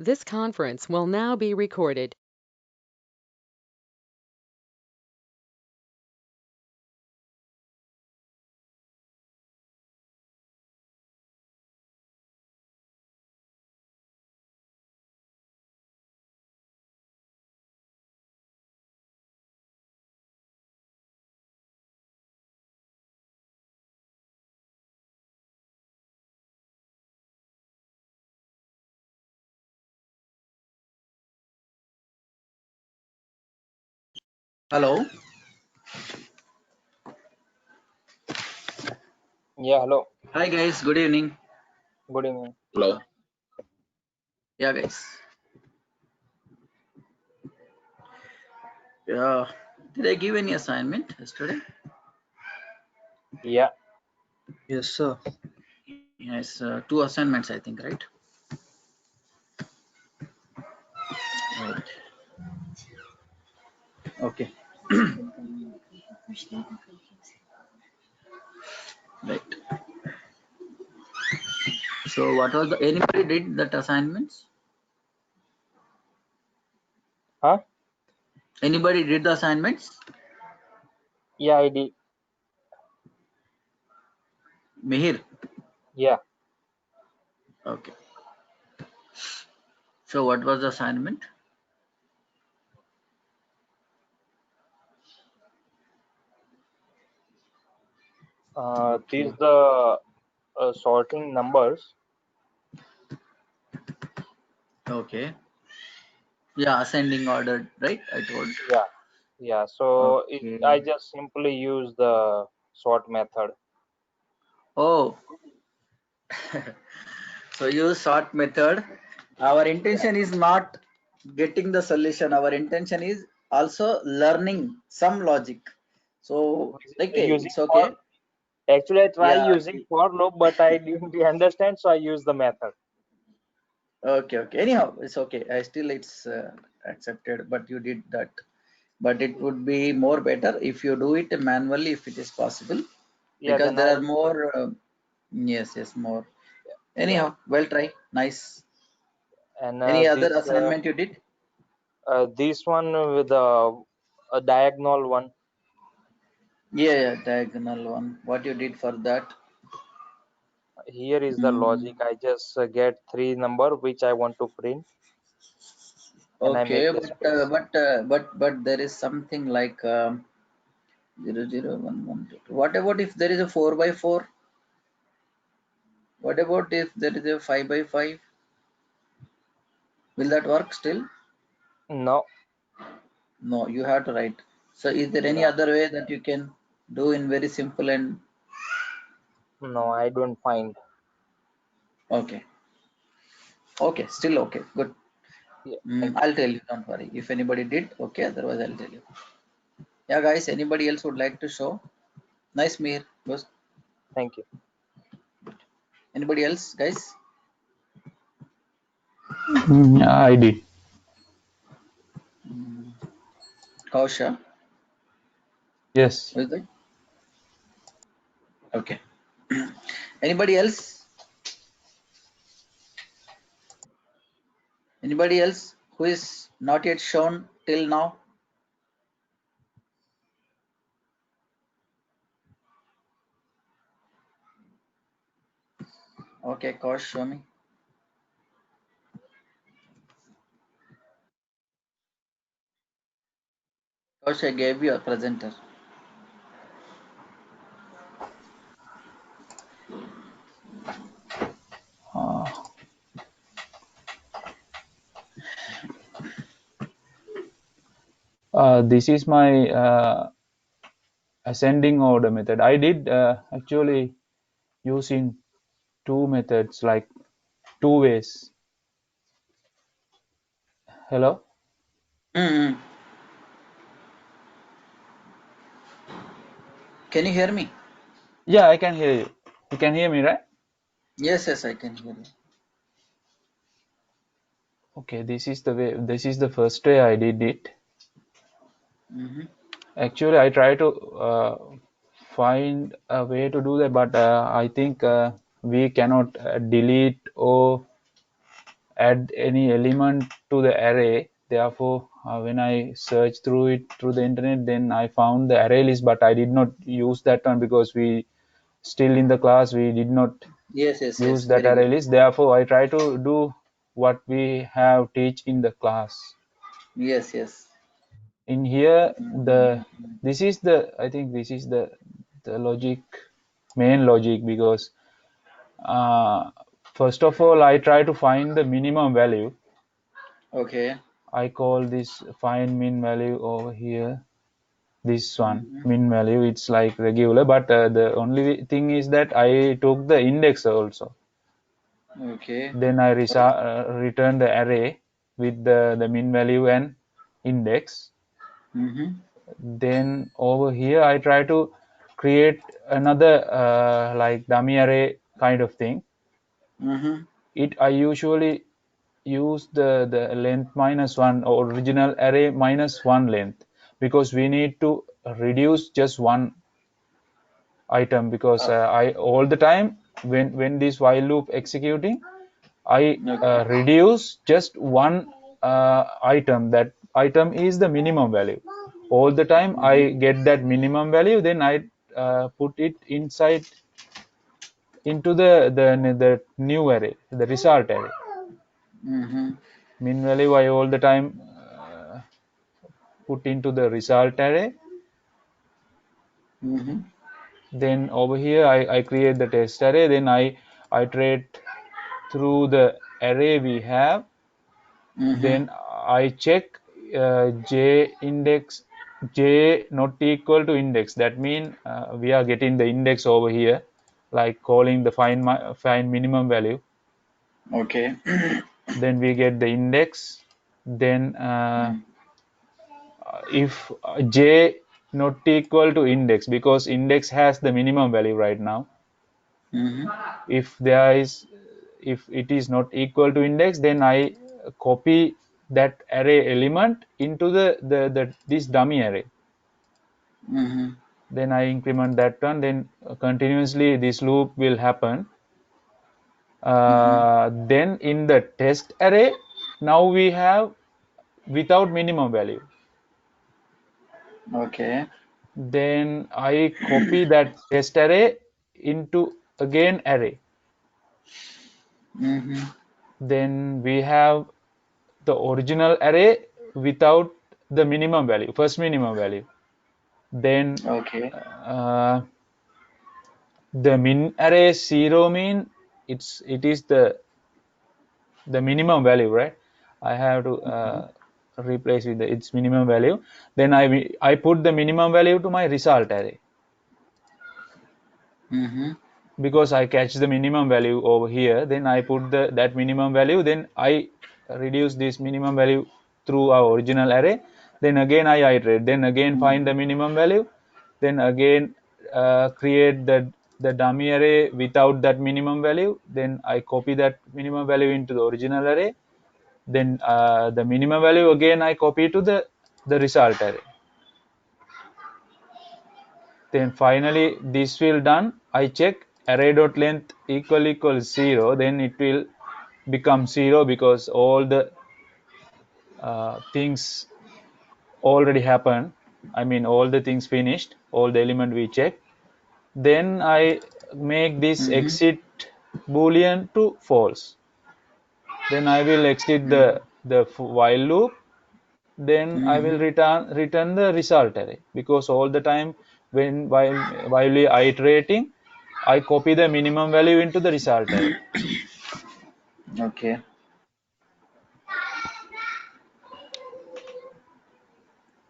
This conference will now be recorded. Hello. Yeah, hello. Hi guys. Good evening. Good evening. Hello. Yeah, guys. Yeah. Did I give any assignment yesterday? Yeah, Yes, sir. Yes, two assignments, I think, right? Right. Okay. Right. So, what was the anybody did that assignments? huh? Anybody did the assignments? Yeah, I did. Mihir. Yeah, Okay. So, what was the assignment? these Okay. the sorting numbers. Okay. Yeah, ascending order, right? I told. Yeah, yeah. So I Okay. just simply use the sort method. Oh, so use sort method. Our Yeah. intention is not getting the solution. Our intention is also learning some logic. So, okay, Using it's for okay. actually I try Yeah. using for loop, but I didn't understand, so I use the method. Okay. Okay. Anyhow, it's okay. I still it's accepted, but you did that. But it would be more better if you do it manually if it is possible, Yeah, because then there I are will do it. more. Yes, more. Yeah, Anyhow, well try. Nice. and Any other assignment you did? this one with a diagonal one. Yeah, diagonal one. What you did for that? Here is the Mm, logic. I just get three number which I want to print, and I okay, make the space. but there is something like 0, 0, 1, 1, 2. What about if there is a 4 by 4? What about if there is a 5 by 5? Will that work still? No, No, you have to write. So is there any yeah, other way that you can do in very simple and no, I don't find. okay? Okay, still okay. Good. Yeah, thank you, I'll tell you. Don't worry. If anybody did, okay. Otherwise, I'll tell you. Yeah, guys. Anybody else would like to show? Nice, Mir. Good. thank you. Anybody else, guys? Yeah, I did. Kausha, Yes. is it? Okay. Anybody else? Anybody else who is not yet shown till now? Okay, Kaush, show me. Kaush, I gave you a presenter. Uh, this is my ascending order method. I did actually using two methods, like two ways. Hello? Mm-hmm. Can you hear me? Yeah, I can hear you. You can hear me, right? Yes, I can hear you. Okay, this is the way. This is the first way I did it. Mm-hmm. Actually, I try to find a way to do that, but I think we cannot delete or add any element to the array. Therefore, when I search through it through the internet, then I found the array list, but I did not use that one because we still in the class we did not Yes, yes, use yes. that Very array good. list. Therefore, I try to do what we have teach in the class. Yes, yes. In here, Mhm. this is the, I think this is the logic, main logic, because first of all I try to find the minimum value. Okay. I call this find min value over here. This one Mhm. min value, it's like regular, but the only thing is that I took the index also. Okay. Then I return the array with the min value and index. Mm-hmm. Then over here I try to create another like dummy array kind of thing. Mm-hmm. I usually use the length -1 or original array -1 length, because we need to reduce just one item, because I all the time when this while loop executing, I Okay. reduce just one item. That item is the minimum value. All the time I Mm-hmm. get that minimum value, then I put it inside into the new array, the result array. Mm-hmm. Min value I all the time put into the result array. Mm-hmm. Then over here I create the test array. Then I iterate through the array we have. Mm-hmm. Then I check j index, j not equal to index. That means we are getting the index over here, like calling the find minimum value. Okay. Then we get the index. Then Mm-hmm. if j not equal to index, because index has the minimum value right now. If it is not equal to index, then I copy that array element into this dummy array. Mm-hmm. Then I increment that one. Then continuously this loop will happen. Mm-hmm. Then in the test array, now we have without minimum value. Okay. Then I copy that test array into again array. Mm-hmm. Then we have the original array without the minimum value, first minimum value. Then Okay. the min array 0 mean it is the minimum value, right? I have to replace with its minimum value. Then I put the minimum value to my result array, Mm-hmm. because I catch the minimum value over here. Then I put that minimum value. Then I reduce this minimum value through our original array. Then again I iterate. Then again find Mm-hmm. the minimum value. Then again create the dummy array without that minimum value. Then I copy that minimum value into the original array. Then the minimum value again I copy to the result array. Then finally this will done. I check array.length equals 0. Then it will become 0, because all the things already happened. I mean all the things finished, all the element we check. Then I make this Mm-hmm. exit boolean to false. Then I will exit Mm-hmm. the while loop. Then I will Mm-hmm. return the result array, because all the time while we iterating, I copy the minimum value into the result array. Okay.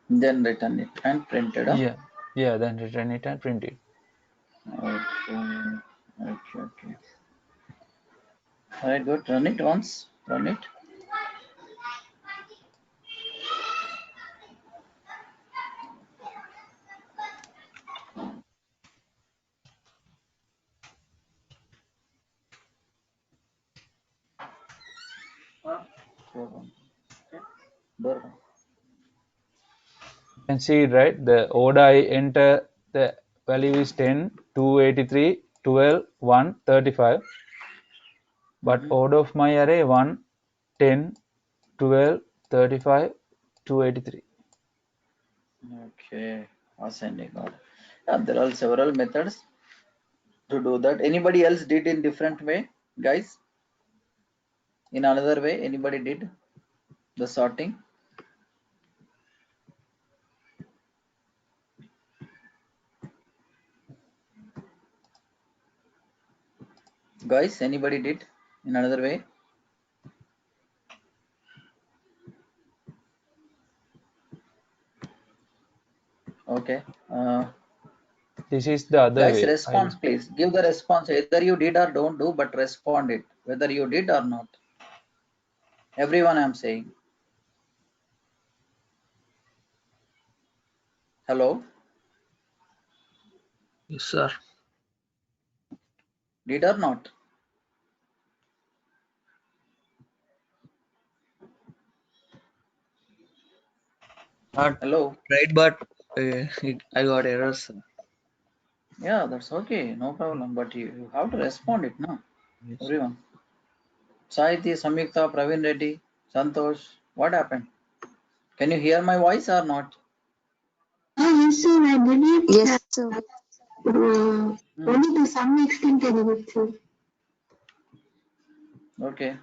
Then return it and print it. Huh? Yeah, then return it and print it. Okay. Okay. Okay. All right. Good. Run it once. Run it. Okay. Door. You can see it, right? The order I enter the value is 10, 283, 12, 1, 35. But Mm-hmm. order of my array 1, 10, 12, 35, 283. Okay, ascending order. Yeah, there are several methods to do that. Anybody else did in different way, guys? In another way, anybody did the sorting? Guys, anybody did in another way? Okay. This is the other Guys, way. response please. Give the response. Either you did or don't do, but respond it. Whether you did or not. Everyone I'm saying. Hello? Yes, sir. Did or not? Not Hello? right, but I got errors. Sir. Yeah, that's okay. No problem. But you have to respond it, no? Yes. Everyone. Saiti, Samyukta, Praveen Reddy, Santosh. What happened? Can you hear my voice or not? Yes, sir, I did it. Yes, sir. Only to some extent I did it, sir. Okay.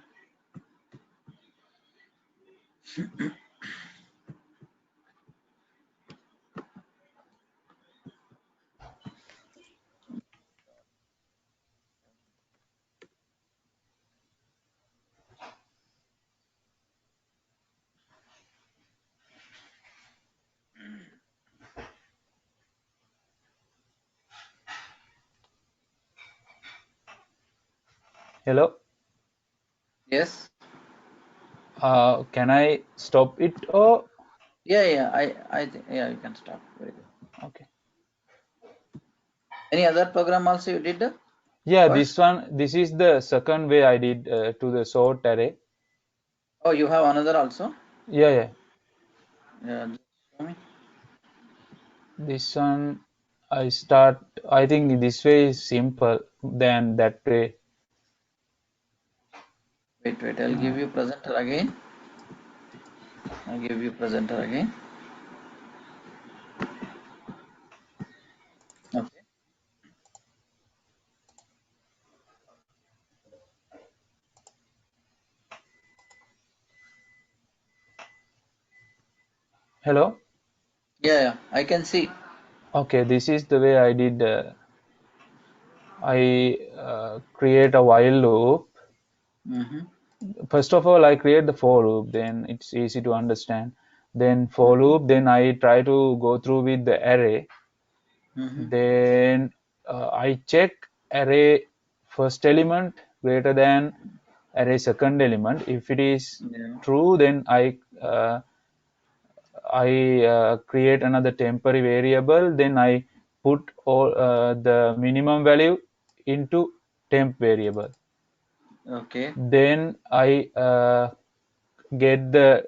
Hello. Yes. Can I stop it or? Yeah. Yeah, you can stop. Very good. Okay. Any other program also you did? Yeah, First? this is the second way I did to the sort array. Oh, you have another also? Yeah. Yeah. Just show me. This one I think this way is simple than that way. Wait. I'll give you presenter again. I'll give you presenter again. Okay. Hello. Yeah. I can see. Okay, this is the way I did. I create a while loop. First of all, I create the for loop, then it's easy to understand. Then for loop, then I try to go through with the array. Then I check array first element greater than array second element. If it is true, then I create another temporary variable. Then I put all the minimum value into temp variable. Okay. Then I get the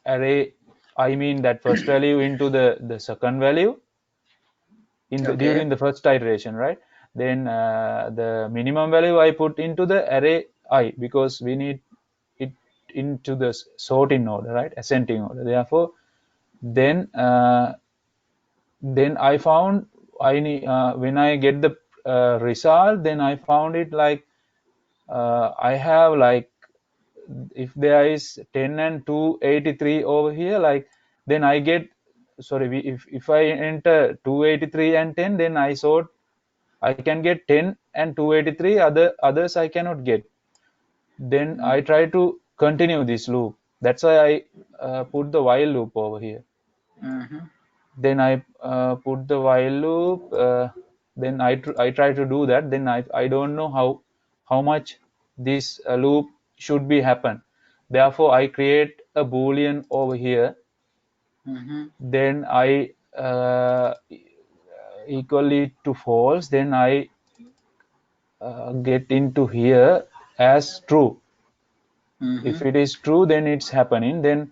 array, I mean that first value into the second value during the first iteration, right? Then the minimum value I put into the array I, because we need it into the sorting order, right? Ascending order. Therefore, then I found I need when I get the result, then I found it like I have like, if there is 10 and 283 over here, like then I get, sorry, if I enter 283 and 10, then I sort, I can get 10 and 283, others I cannot get. Then I try to continue this loop. That's why I put the while loop over here. Then I put the while loop. Then I try to do that. Then I don't know how much this loop should be happen. Therefore, I create a boolean over here. Then I equally to false. Then I get into here as true. If it is true, then it's happening. Then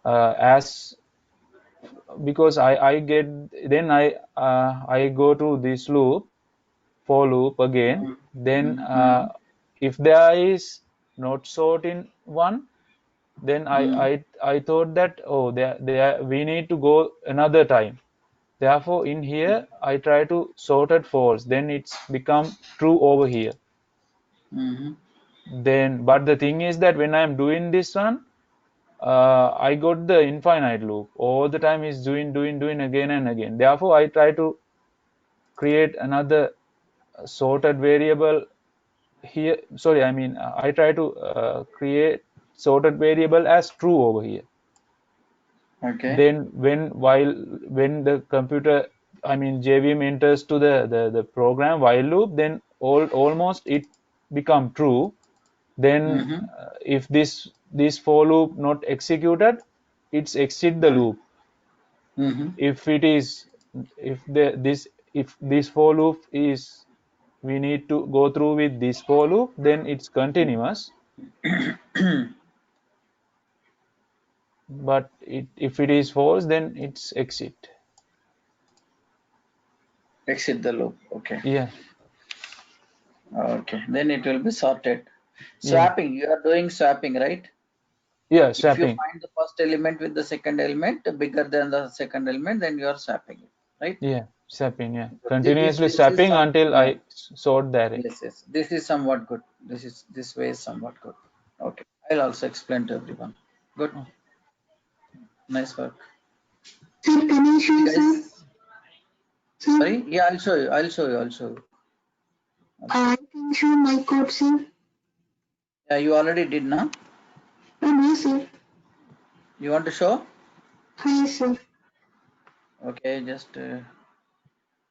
as because I get, then I go to this loop, for loop again. Then if there is not sort in one, then Hmm. I thought that, oh, we need to go another time. Therefore, in here, I try to sort at false. Then it's become true over here. Hmm. Then, but the thing is that when I'm doing this one, I got the infinite loop. All the time is doing again and again. Therefore, I try to create another sorted variable here. Sorry, I mean, I try to create sorted variable as true over here. Okay. Then when the computer, I mean JVM enters to the program while loop, then almost it become true. Then Hmm. if this for loop not executed, it's exit the loop. Hmm. If it is, if this for loop is, we need to go through with this for loop, then it's continuous. But if it is false, then it's exit. Exit the loop. Okay. Yeah. Okay. Then it will be sorted. Yeah. Swapping. You are doing swapping, right? Yeah, If you swapping. find the first element with the second element bigger than the second element, then you are swapping it, right? Yeah, swapping. Yeah, But continuously this is swapping some, until yeah. I sort the array. Yes, yes. This is somewhat good. This way is somewhat good. Okay. I'll also explain to everyone. Good. Oh. Nice work. Sir, can I show, You sir? guys, Sir, sorry? Yeah, I'll show you. I'll show you. I'll show you. I can show my code, sir. Yeah, you already did, now. Oh, no, sir. You want to show? Hi, sir. Okay, just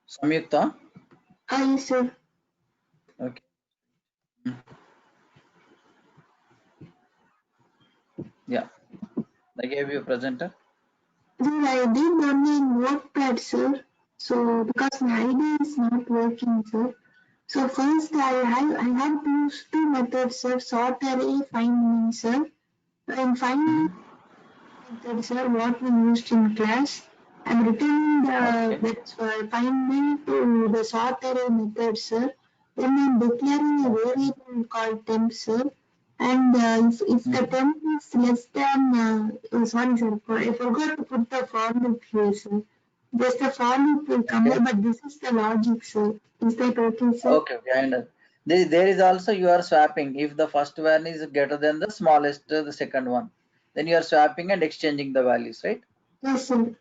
Samyukta. Hi, sir. Okay. Yeah, I gave you a presenter. Sir, I did only in Notepad, sir. So, because my ID is not working, sir. So, first I have to use two methods, sir. Sort array, find me, sir. In find method, sir, what we used in class. I'm returning Okay. that's finding to the sort array method, sir. Then I'm declaring a variable called temp, sir. And if the temp is less than, sorry, sir, I forgot to put the for loop here, sir. Just the for loop will come Okay. here, but this is the logic, sir. Is that okay, sir? Okay. Okay. I understand. There is also you are swapping. If the first one is greater than the smallest, the second one, then you are swapping and exchanging the values, right? Yes, sir.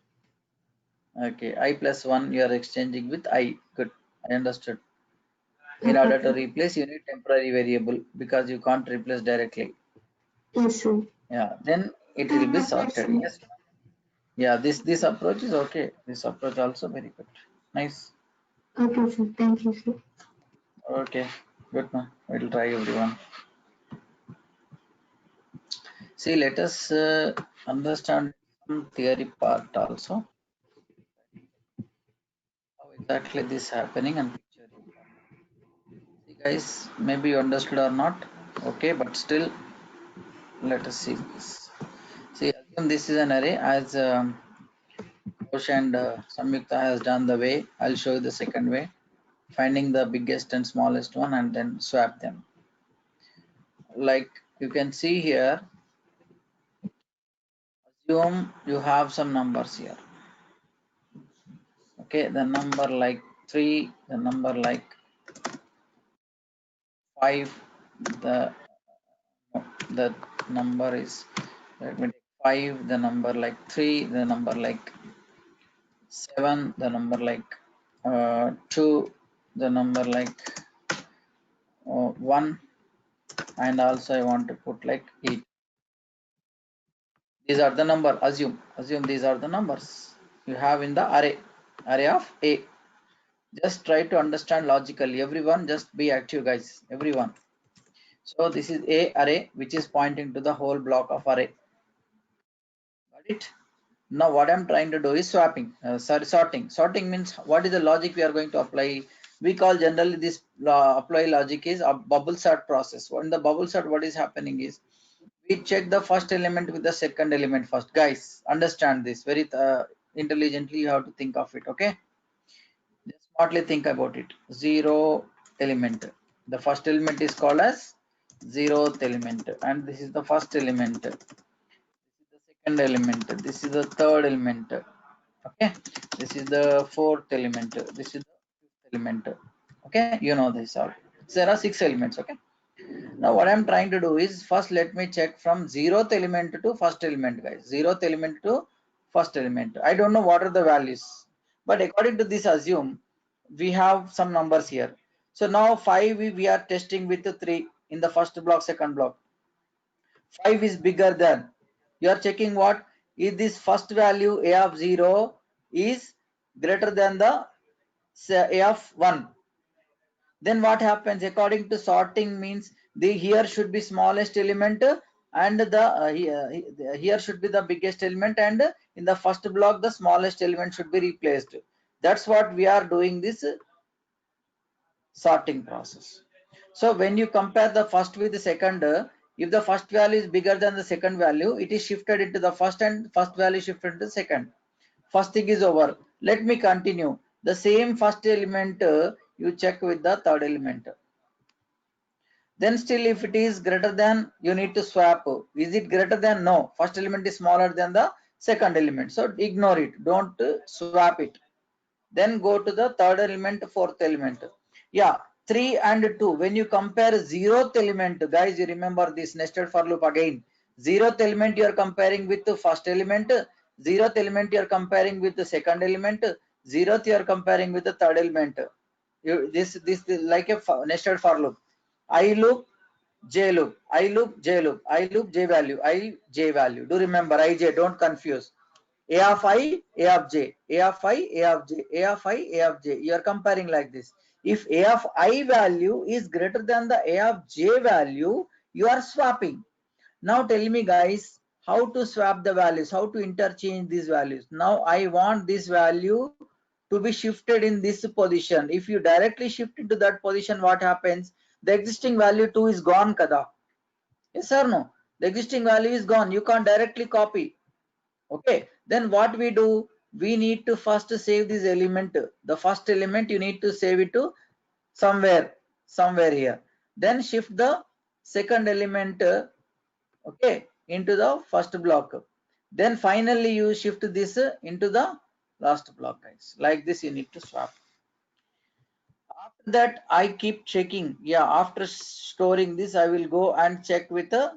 Okay. I plus 1 you are exchanging with I. Good. I understood. In order to replace, you need temporary variable because you can't replace directly. Yes, sir. Yeah. Then it will be sorted. Yes. Yeah. This approach is okay. This approach also very good. Nice. Okay, sir. Thank you, sir. Okay. Good. Man. We'll try everyone. See, let us understand some theory part also. How exactly this happening and picture you can. See, guys, maybe you understood or not. Okay, but still, let us see this. See, assume this is an array as Kosh and Samyukta has done the way. I'll show you the second way. Finding the biggest and smallest one and then swap them. Like you can see here, assume you have some numbers here. Okay, the number like 3, the number like 5, the number is, let me take 5, the number like 3, the number like 7, the number like 2, the number like 1, and also I want to put like 8. These are the number. Assume these are the numbers you have in the array of A. Just try to understand logically. Everyone, just be active, guys. Everyone. So this is A array, which is pointing to the whole block of array. Got it? Now what I'm trying to do is swapping. Sorting. Sorting means what is the logic we are going to apply? We call generally this apply logic is a bubble sort process. In the bubble sort, what is happening is we check the first element with the second element first. Guys, understand this very intelligently. You have to think of it. Okay, just smartly think about it. 0 element. The first element is called as zeroth element, and this is the first element, this is the second element, this is the third element. Okay, this is the fourth element, this is the fifth element. Okay, you know this all. So there are 6 elements. Okay, now what I'm trying to do is, first let me check from 0th element to first element, guys. 0th element to first element, I don't know what are the values, but according to this, assume we have some numbers here. So now 5 we are testing with 3 in the first block, second block. 5 is bigger than, you are checking what is this first value a of 0 is greater than the a of 1. Then what happens according to sorting means, the here should be smallest element, and the here should be the biggest element, and in the first block the smallest element should be replaced. That's what we are doing, this sorting process. So when you compare the first with the second, if the first value is bigger than the second value, it is shifted into the first, and first value shifted into the second. First thing is over. Let me continue. The same first element you check with the third element. Then still if it is greater than, you need to swap. Is it greater than? No, first element is smaller than the second element, so ignore it, don't swap it. Then go to the third element, fourth element. Yeah, 3 and 2, when you compare 0th element, guys, you remember this nested for loop again. 0th element you are comparing with the first element, 0th element you are comparing with the second element, 0th you are comparing with the third element. This like a nested for loop. I loop, J loop, I loop, J loop, I loop, J value, I J value. Do remember IJ, don't confuse. A of I, A of J, A of I, A of J, A of I, A of J. You are comparing like this. If A of I value is greater than the A of J value, you are swapping. Now tell me, guys, how to swap the values, how to interchange these values. Now I want this value to be shifted in this position. If you directly shift into that position, what happens? The existing value 2 is gone, kada. Yes or no? The existing value is gone. You can't directly copy. Okay, then what we do? We need to first save this element. The first element you need to save it to somewhere here. Then shift the second element, okay, into the first block. Then finally you shift this into the last block, guys. Like this you need to swap. After that I keep checking. Yeah, after storing this I will go and check with the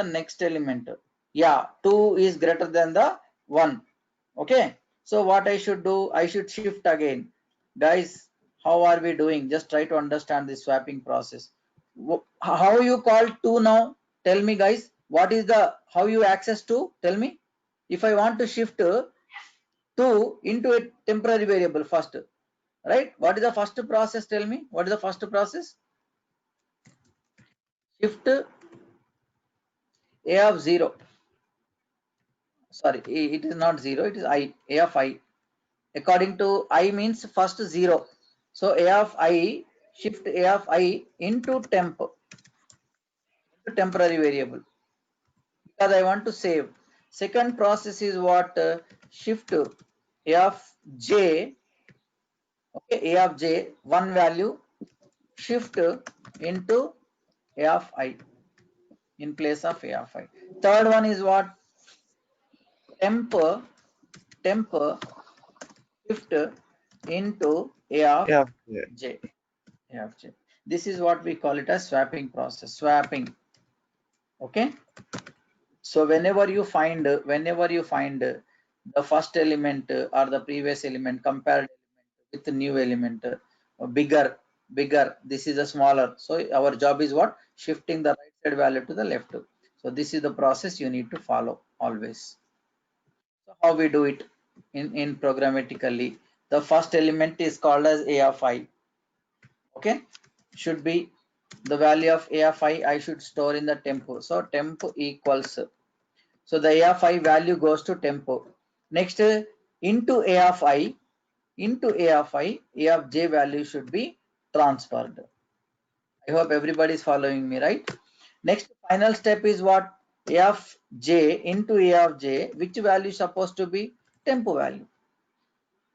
next element. Yeah, 2 is greater than the 1. Okay, so what I should do? I should shift again. Guys, how are we doing? Just try to understand the swapping process. How you call 2 now? Tell me, guys. What is the, how you access 2? Tell me. If I want to shift 2 into a temporary variable first, right? What is the first process? Tell me. What is the first process? Shift A of 0. Sorry, it is not 0. It is I. A of I. According to I means first 0. So A of I, shift A of I into temp, into temporary variable, because I want to save. Second process is what? Shift A of J, okay, A of J, one value, shift into A of I in place of A of I. Third one is what? Temp shift into A of Yeah. J. This is what we call it as swapping process. Swapping. Okay. So whenever you find the first element or the previous element, compared with the new element, bigger, this is a smaller. So our job is what? Shifting the right side value to the left. So this is the process you need to follow always. So how we do it in programmatically? The first element is called as A of I. Okay, should be the value of A of I should store in the temp. So temp equals, so the A of I value goes to temp. Next, into A of I, A of J value should be transferred. I hope everybody is following me, right? Next, final step is what? A of J into A of J, which value is supposed to be? Temp value.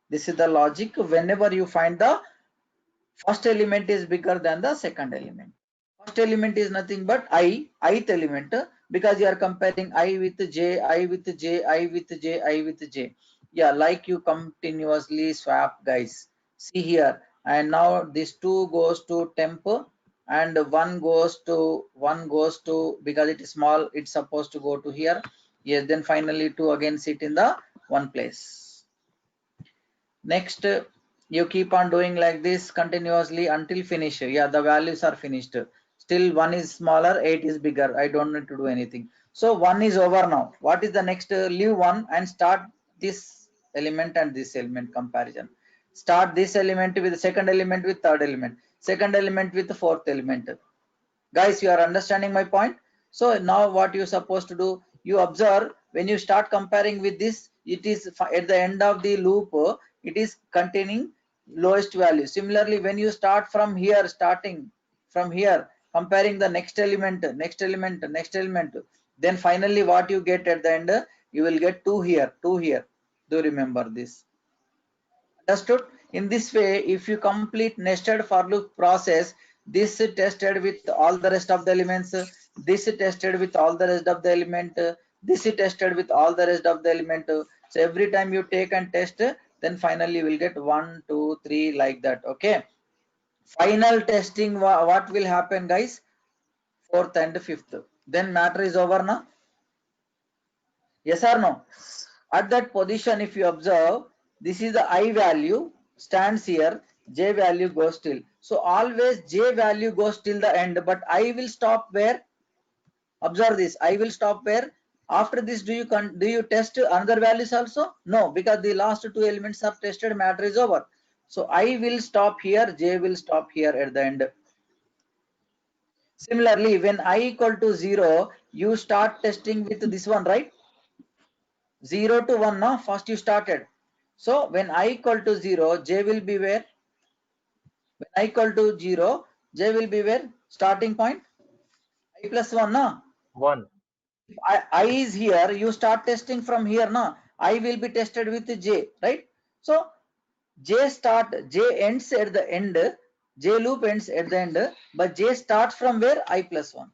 This is the logic whenever you find the first element is bigger than the second element. First element is nothing but ith element, because you are comparing I with j, I with j, I with j, I with j. Yeah, like you continuously swap, guys. See here, and now this 2 goes to temp, and one goes to, because it is small, it's supposed to go to here. Yes, then finally 2 again sit in the one place. Next, you keep on doing like this continuously until finish. Yeah, the values are finished. Still 1 is smaller, 8 is bigger. I don't need to do anything. So 1 is over now. What is the next? Leave 1 and start this element and this element comparison. Start this element with the second element with third element. Second element with the fourth element. Guys, you are understanding my point? So now what you supposed to do, you observe when you start comparing with this, it is at the end of the loop, it is containing lowest value. Similarly, when you start from here, starting from here, comparing the next element, next element, next element, then finally what you get at the end, you will get 2 here, 2 here. Do remember this. Understood? In this way, if you complete nested for loop process, this is tested with all the rest of the elements, this is tested with all the rest of the element, this is tested with all the rest of the element. So every time you take and test, then finally you will get 1, 2, 3 like that. Okay. Final testing, what will happen, guys? 4th and 5th. Then matter is over now. Yes or no? At that position, if you observe, this is the I value stands here, J value goes till. So always J value goes till the end, but I will stop where? Observe this. I will stop where? After this, do you test another values also? No, because the last 2 elements are tested, matter is over. So I will stop here, J will stop here at the end. Similarly, when I equal to 0, you start testing with this one, right? 0 to 1 now, first you started. So when I equal to 0, J will be where? When I equal to 0, J will be where? Starting point? I plus 1 now. 1. If I is here, you start testing from here now. I will be tested with J, right? So J ends at the end, J loop ends at the end, but J starts from where? I plus 1.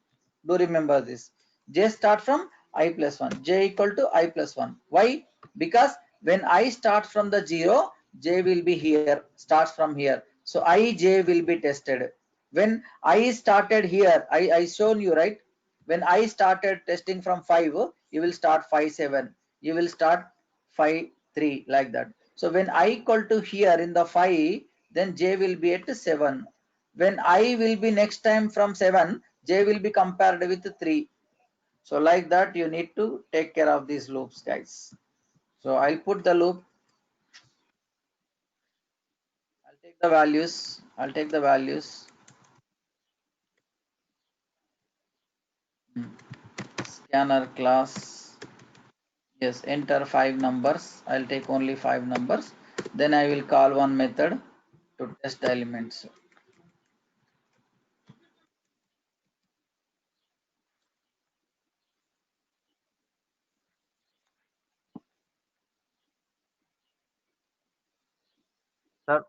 Do remember this. J start from I plus 1. J equal to I plus 1. Why? Because when I start from the 0, J will be here, starts from here. So J will be tested. When I started here, I shown you, right? When I started testing from 5, you will start 5, 7. You will start 5, 3 like that. So when I equal to here in the 5, then J will be at 7. When I will be next time from 7, J will be compared with 3. So like that, you need to take care of these loops, guys. So I'll put the loop. I'll take the values. I'll take the values. Scanner class. Yes, enter 5 numbers. I'll take only 5 numbers. Then I will call one method to test the elements. Sir,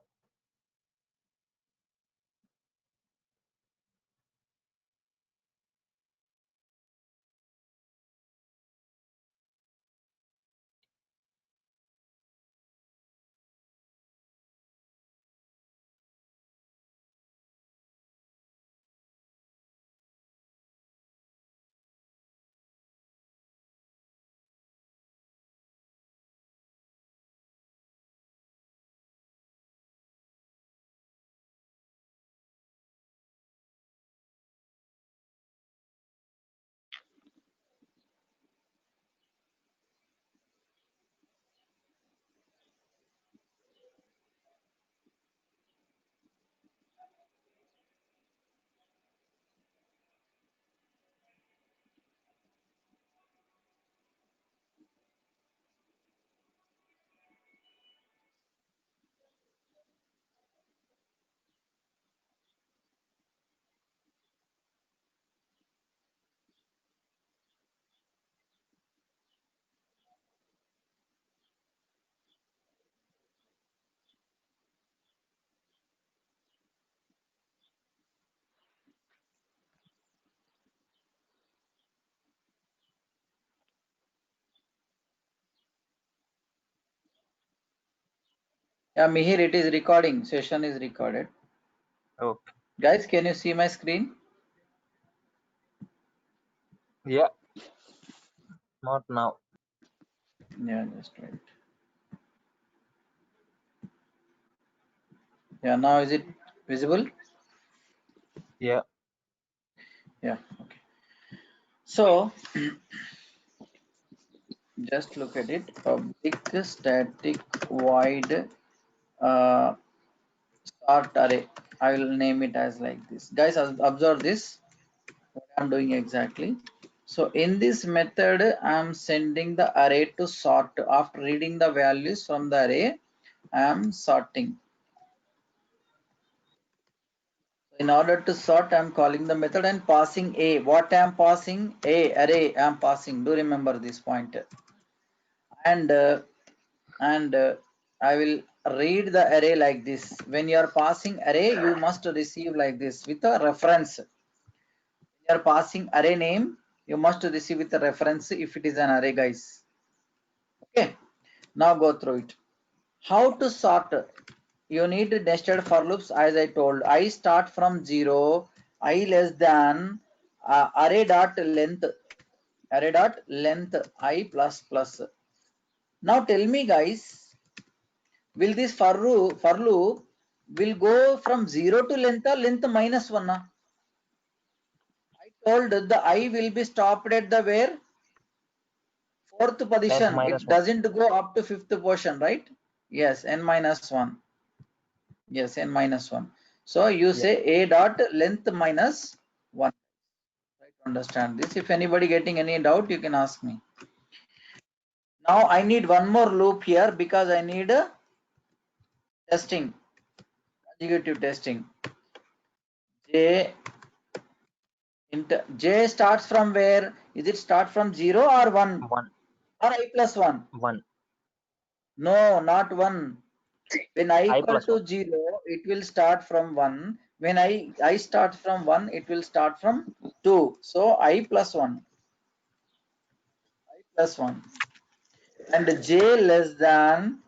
Yeah, Mihir, it is recording. Session is recorded. Okay. Guys, can you see my screen? Yeah. Not now. Yeah, just right. Yeah, now is it visible? Yeah. Yeah, okay. So just look at it. Public static void sort array. I will name it as like this. Guys, observe this. What I'm doing exactly. So in this method, I'm sending the array to sort. After reading the values from the array, I am sorting. In order to sort, I'm calling the method and passing a. What I'm passing? A array I'm passing. Do remember this point. And I will read the array like this. When you are passing array, you must receive like this with a reference. When you are passing array name, you must receive with a reference if it is an array, guys. Okay. Now go through it. How to sort? You need nested for loops as I told. I start from 0, I less than array dot length I plus plus. Now tell me, guys, will this for loop will go from 0 to length or length minus 1? I told the I will be stopped at the where? Fourth Length position. minus It 1. doesn't go up to fifth position, right? Yes, n minus 1. Yes, n minus 1. So you Yeah. say a dot length minus 1. Try to understand this. If anybody getting any doubt, you can ask me. Now I need one more loop here because I need testing, conjugative testing. J starts from where? Is it start from 0 or 1 1. or I plus 1? 1. No, not 1. When I I equal plus 1. to 0, it will start from 1. When I start from 1, it will start from 2. So I plus 1. I plus 1. And j less than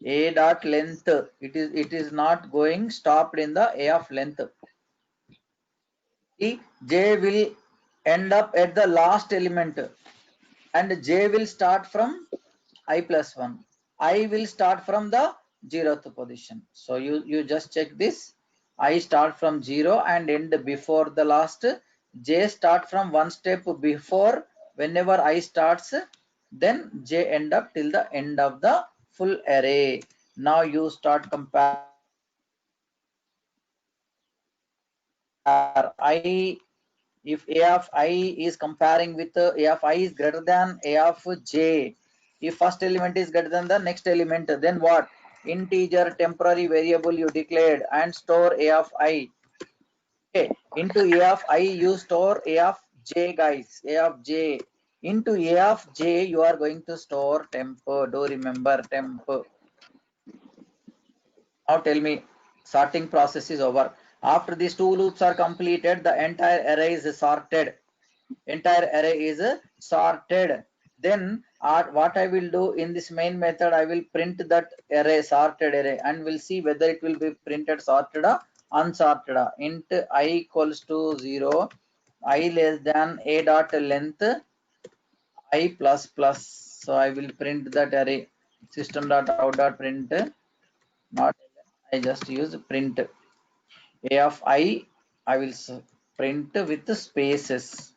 a dot length. It is not going stopped in the a of length. J will end up at the last element and j will start from I plus 1. I will start from the 0th position. So you just check this. I start from 0 and end before the last. J start from one step before. Whenever I starts, then j end up till the end of the full array. Now you start compare I. If a of I is comparing with a of I is greater than a of j, if first element is greater than the next element, then what? Integer temporary variable you declared and store a of I. Okay, into a of I you store a of j, guys, a of j. Into a of j you are going to store temp. Do remember temp. Now tell me, sorting process is over. After these two loops are completed, the entire array is sorted. Entire array is sorted. Then what I will do in this main method, I will print that array, sorted array, and we'll see whether it will be printed sorted or unsorted. Int I equals to 0, I less than a dot length I plus plus. So I will print that array system dot out dot print, not I just use print a of I will print with spaces.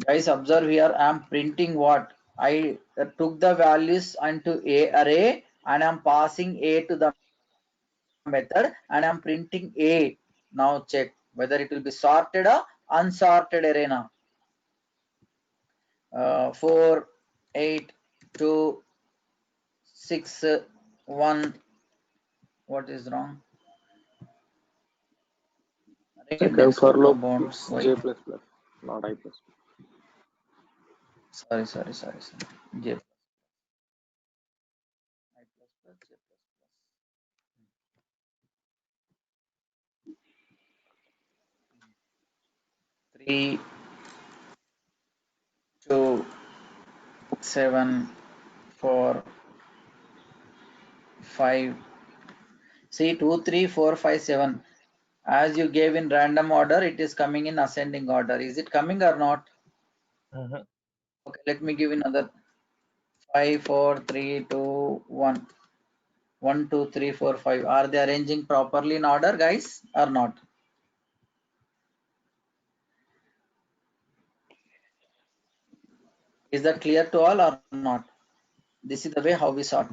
Guys, observe here, I am printing what? I took the values into a array and I am passing a to the method and I am printing a. Now check whether it will be sorted or unsorted array now. 4, 8, 2, 6, 1. What is wrong? Second for Desktop no loop, bounds. it's Why? J++, not I++. Sorry. J. I plus plus, J plus plus. 3, 2, 7, 4, 5. See 2, 3, 4, 5, 7. As you gave in random order, it is coming in ascending order. Is it coming or not? Mhm. Okay, let me give another 5, 4, 3, 2, 1. 1, 2, 3, 4, 5. Are they arranging properly in order, guys, or not? Is that clear to all or not? This is the way how we sort.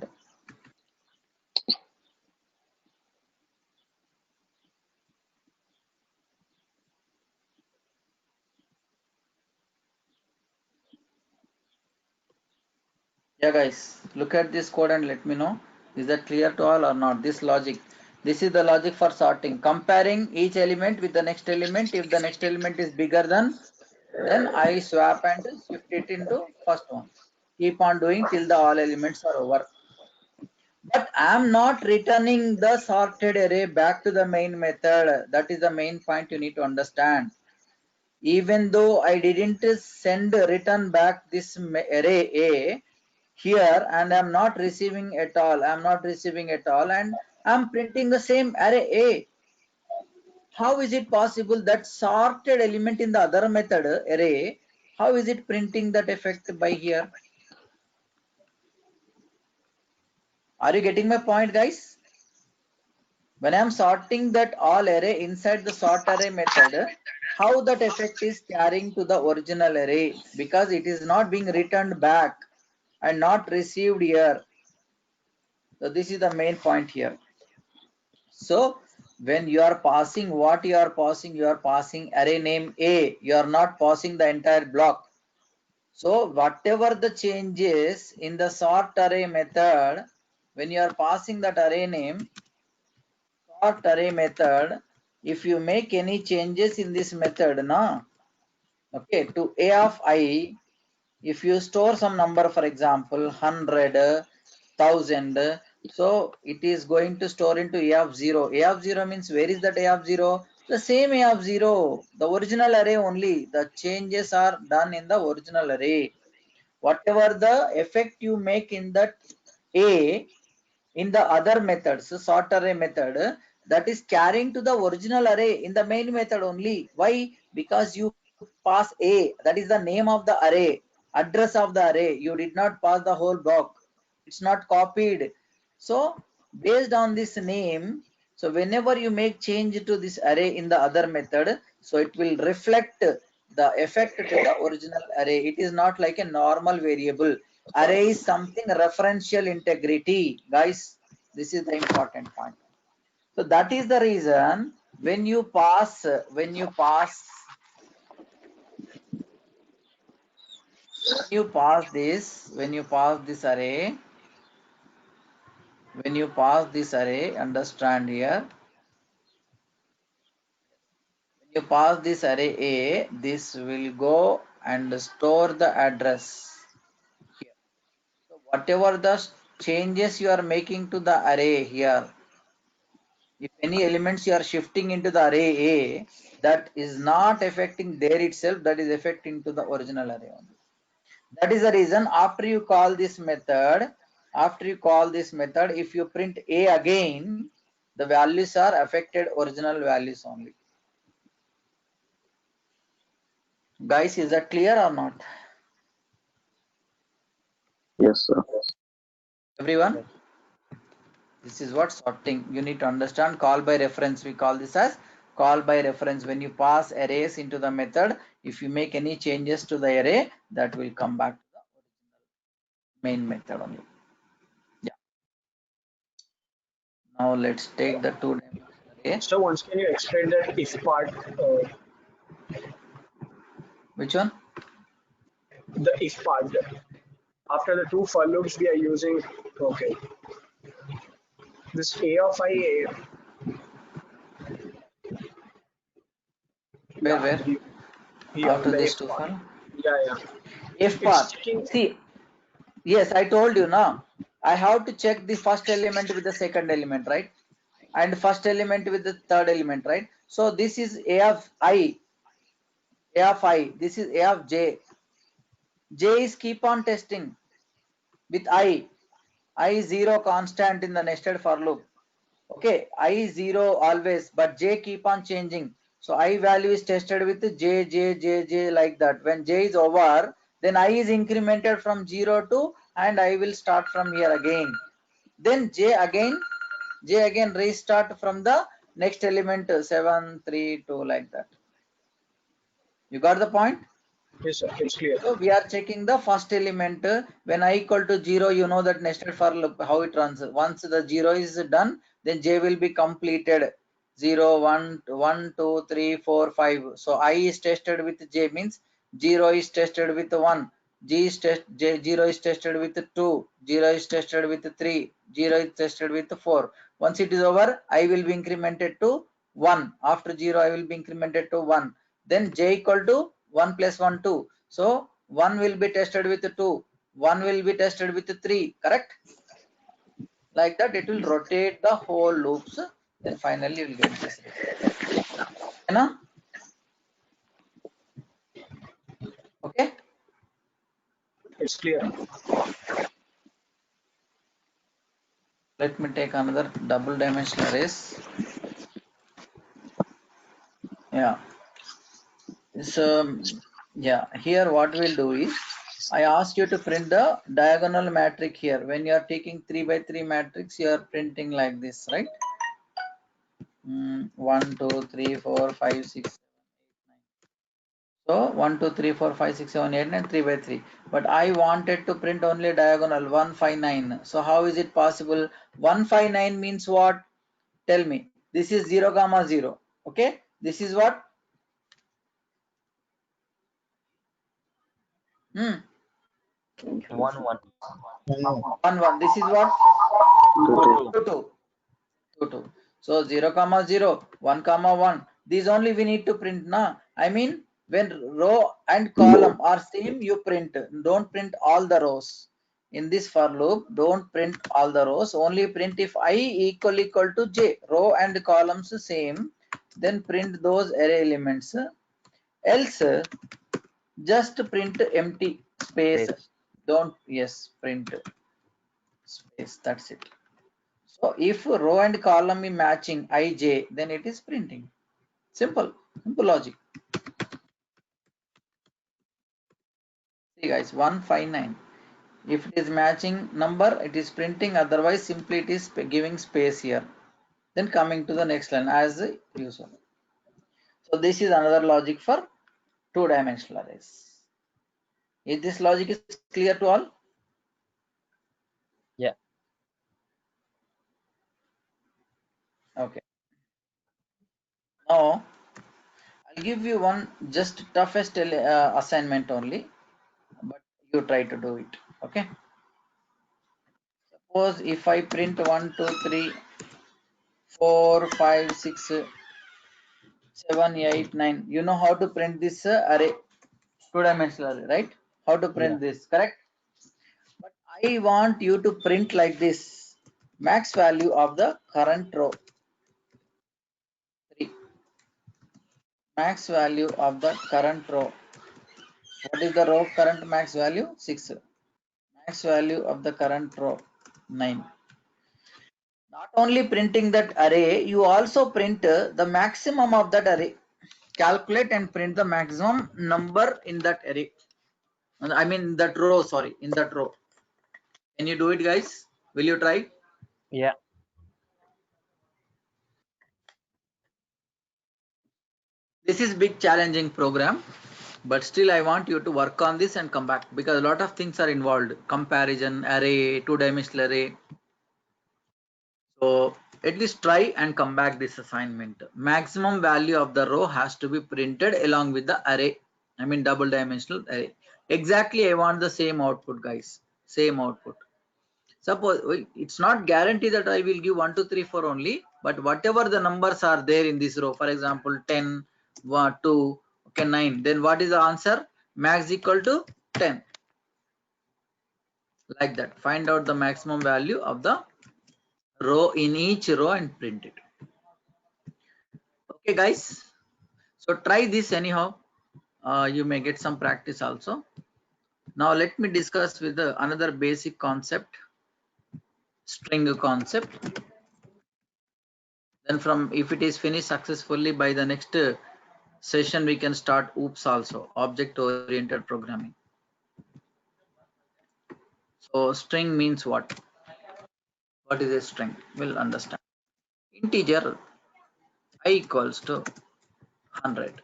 Yeah, guys, look at this code and let me know. Is that clear to all or not? This logic. This is the logic for sorting. Comparing each element with the next element. If the next element is bigger than, then I swap and shift it into first one. Keep on doing till the all elements are over. But I am not returning the sorted array back to the main method. That is the main point you need to understand. Even though I didn't send return back this array A here, and I'm not receiving at all, and I'm printing the same array A. How is it possible that sorted element in the other method array, how is it printing that effect by here? Are you getting my point, guys? When I'm sorting that all array inside the sort array method, how that effect is carrying to the original array, because it is not being returned back and not received here. So this is the main point here. So when you are passing what you are passing array name A, you are not passing the entire block. So whatever the changes in the sort array method, when you are passing that array name, sort array method, if you make any changes in this method, okay, to A of I, if you store some number, for example 100, 1000, so it is going to store into A of 0. A of 0 means where is that A of 0? The same A of 0, the original array only. The changes are done in the original array. Whatever the effect you make in that A in the other methods, sort array method, that is carrying to the original array in the main method only. Why? Because you pass A, that is the name of the array, address of the array. You did not pass the whole block. It's not copied. So based on this name, so whenever you make change to this array in the other method, so it will reflect the effect to the original array. It is not like a normal variable. Array is something referential integrity, guys. This is the important point. So that is the reason when you pass this array, understand here, when you pass this array A, this will go and store the address here. So whatever the changes you are making to the array here, if any elements you are shifting into the array A, that is not affecting there itself, that is affecting to the original array only. That is the reason after you call this method, if you print A again, the values are affected original values only. Guys, is that clear or not? Yes, sir. Everyone? This is what sorting. You need to understand call by reference. We call this as call by reference. When you pass arrays into the method, if you make any changes to the array, that will come back to the main method only. Yeah. Now let's take the two-dimensional array. So once can you explain that if part, Which one? the if part? After the two for loops we are using, okay. This A of I, A, Where? here, After the this if two part. file. Yeah. If It's part. checking. See, yes, I told you now. I have to check the first element with the second element, right? And first element with the third element, right? So this is A of I. This is A of J. J is keep on testing with I. I0 constant in the nested for loop. Okay, I0 always, but J keep on changing. So I value is tested with J like that. When J is over, then I is incremented from 0 to, and I will start from here again. Then J again restart from the next element 7, 3, 2 like that. You got the point? Yes, sir. It's clear. So we are checking the first element. When I equal to 0, you know that nested for loop, how it runs. Once the 0 is done, then J will be completed. 0, 1, 1, 2, 3, 4, 5. So I is tested with J means 0 is tested with 1. J 0 is tested with 2. 0 is tested with 3. 0 is tested with 4. Once it is over, I will be incremented to 1. After 0, I will be incremented to 1. Then J equal to 1 plus 1, 2. So 1 will be tested with 2. 1 will be tested with 3. Correct? Like that, it will rotate the whole loops. Then finally, you will get this result. Okay? It's clear. Let me take another double dimensional arrays. Yeah. So, yeah, here what we'll do is, I asked you to print the diagonal matrix here. When you are taking 3 by 3 matrix, you are printing like this, right? 1, 2, 3, 4, 5, 6, 7, 8, 9. So 1, 2, 3, 4, 5, 6, 7, 8, 9, 3 by 3. But I wanted to print only diagonal 159. So how is it possible? 159 means what? Tell me. This is 0, 0. Okay. This is what? 1 1 1, 1. This is what? 2 2, 2. 2, 2. So 0, 0, 1, 1. These only we need to print now. I mean, when row and column are same, you print. Don't print all the rows. In this for loop, don't print all the rows. Only print if I equal to j. Row and columns same. Then print those array elements. Else, just print empty space. space. Don't print space. That's it. So if row and column is matching ij, then it is printing. Simple logic. See guys, 159. If it is matching number, it is printing. Otherwise, simply it is giving space here. Then coming to the next line as usual. So this is another logic for two-dimensional arrays. Is this logic is clear to all? Yeah. Okay. Now I'll give you one just toughest assignment only, but you try to do it. Okay. Suppose if I print 1, 2, 3, 4, 5, 6, 7, 8, 9. You know how to print this array, two-dimensional array, right? How to print this, correct? But I want you to print like this: max value of the current row 3, max value of the current row. What is the row current max value? 6. Max value of the current row 9. Not only printing that array, you also print the maximum of that array. Calculate and print the maximum number in that array. I mean that row, sorry, in that row. Can you do it, guys? Will you try? Yeah. This is big challenging program, but still I want you to work on this and come back, because a lot of things are involved. Comparison, array, two-dimensional array. So at least try and come back this assignment. Maximum value of the row has to be printed along with the array. I mean double dimensional array. Exactly, I want the same output, guys. Same output. Suppose it's not guaranteed that I will give 1, 2, 3, 4 only, but whatever the numbers are there in this row, for example 10, 1, 2, okay, 9, then what is the answer? Max equal to 10. Like that. Find out the maximum value of the row in each row and print it. Okay, guys. So try this anyhow. You may get some practice also. Now let me discuss with another basic concept. string concept. Then from if it is finished successfully, by the next session we can start OOPS also, object oriented programming. So string means what? What is a string? We'll understand. Integer I equals to 100.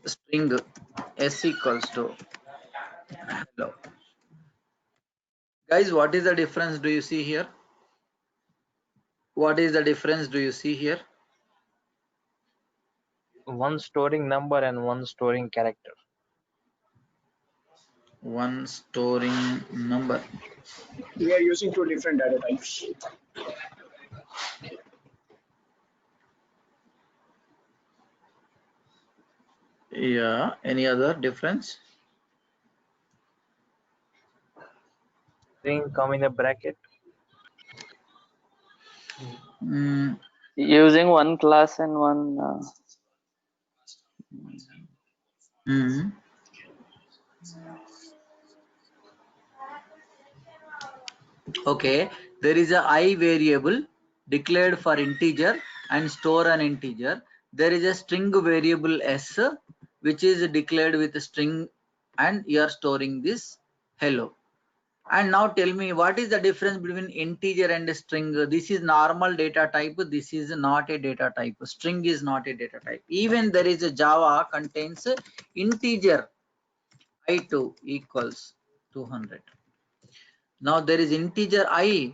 String s equals to hello. Guys, what is the difference do you see here? What is the difference do you see here? One storing number and one storing character. One storing number. We are using two different data types. Yeah, any other difference? String come in a bracket. Using one class and one. Okay, there is a I variable declared for integer and store an integer. There is a string variable s which is declared with a string and you are storing this hello. And now tell me what is the difference between integer and string? This is normal data type. This is not a data type. String is not a data type. Even there is a Java contains integer I2 equals 200. Now there is integer I.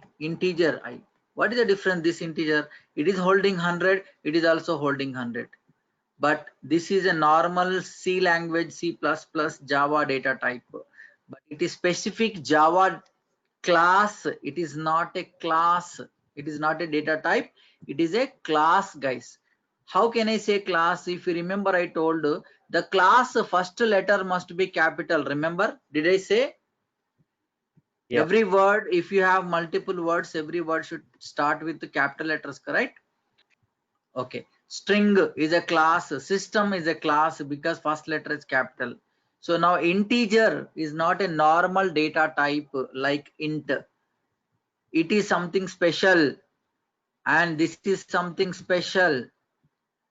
What is the difference? This integer, it is holding 100. It is also holding 100. But this is a normal C language, C++, Java data type. But it is specific Java class. It is not a class. It is not a data type. It is a class, guys. How can I say class? If you remember, I told the class first letter must be capital. Remember, did I say? Yeah. Every word, if you have multiple words, every word should start with the capital letters, correct? Okay. String is a class, system is a class because first letter is capital. So now integer is not a normal data type like int. It is something special and this is something special.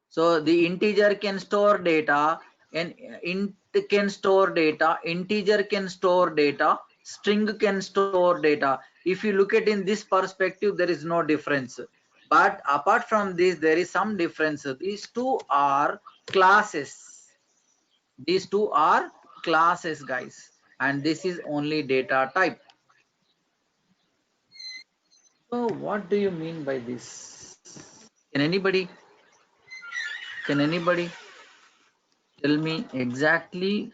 So the integer can store data and int can store data, integer can store data, string can store data. If you look at in this perspective, there is no difference. But apart from this, there is some difference. These two are classes. These two are classes, guys. And this is only data type. So what do you mean by this? Can anybody tell me exactly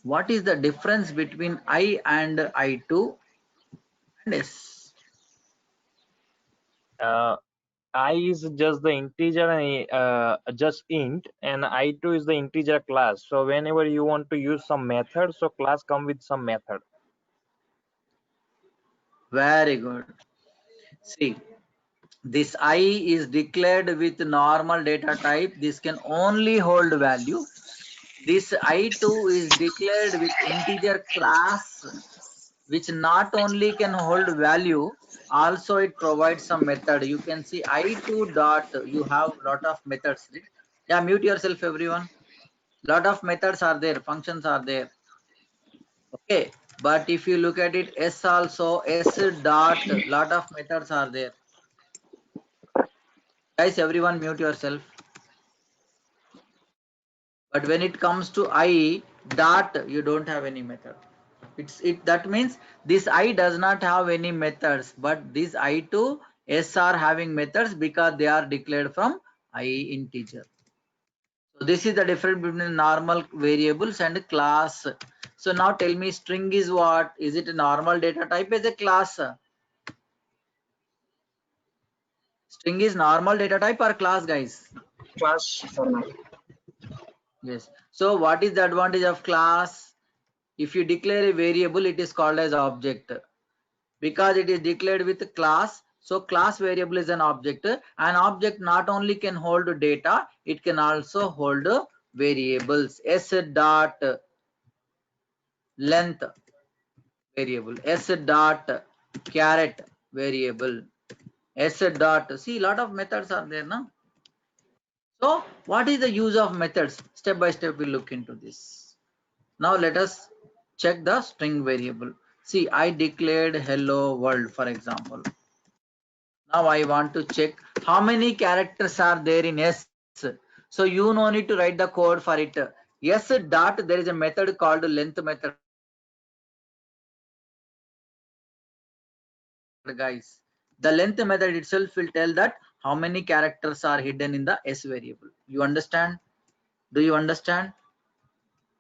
what is the difference between I and I2 and S? I is just the integer and just int, and I2 is the integer class. So whenever you want to use some method, so class come with some method. Very good. See, this I is declared with normal data type. This can only hold value. This I2 is declared with integer class, which not only can hold value, also it provides some method. You can see I2 dot, you have lot of methods. Yeah, mute yourself everyone. Lot of methods are there, functions are there. Okay, but if you look at it, S also, S dot, lot of methods are there. Guys, everyone mute yourself. But when it comes to I dot, you don't have any method. That means this I does not have any methods, but this I2 S are having methods because they are declared from I integer. So this is the difference between normal variables and class. So now tell me, string is what? Is it a normal data type as a class? String is normal data type or class, guys? Class for now. Yes. So what is the advantage of class? If you declare a variable, it is called as object. Because it is declared with class, so class variable is an object. An object not only can hold data, it can also hold variables. S dot length variable, S dot caret variable. S dot, see, lot of methods are there now. So what is the use of methods? Step by step we'll look into this. Now let us check the string variable. See, I declared hello world, for example. Now I want to check how many characters are there in S. So you no need to write the code for it. S dot, there is a method called length method, guys. The length method itself will tell that how many characters are hidden in the S variable. You understand? Do you understand?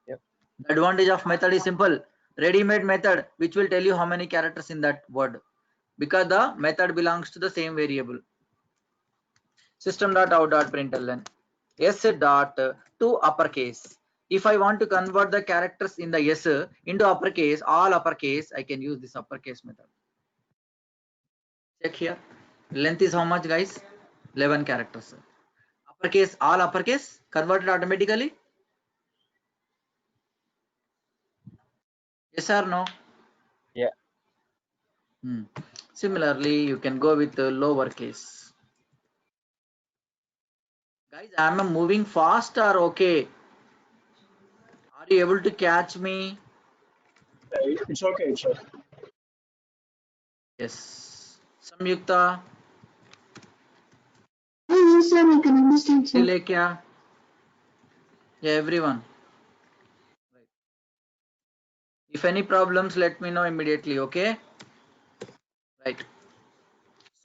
Yep. The advantage of method is simple. Ready-made method which will tell you how many characters in that word, because the method belongs to the same variable. System.out.println S dot to uppercase. If I want to convert the characters in the S into uppercase, all uppercase, I can use this uppercase method. Check here. Length is how much, guys? 11 characters. Uppercase, all uppercase, converted automatically. Yes or no? Yeah. Similarly, you can go with the lowercase. Guys, am I moving fast or okay? Are you able to catch me? It's okay, it's okay. Yes. Samyukta, Oh, yes, sir, I can understand, sir. Tilekya, yeah, everyone. Right. If any problems, let me know immediately, okay? Right.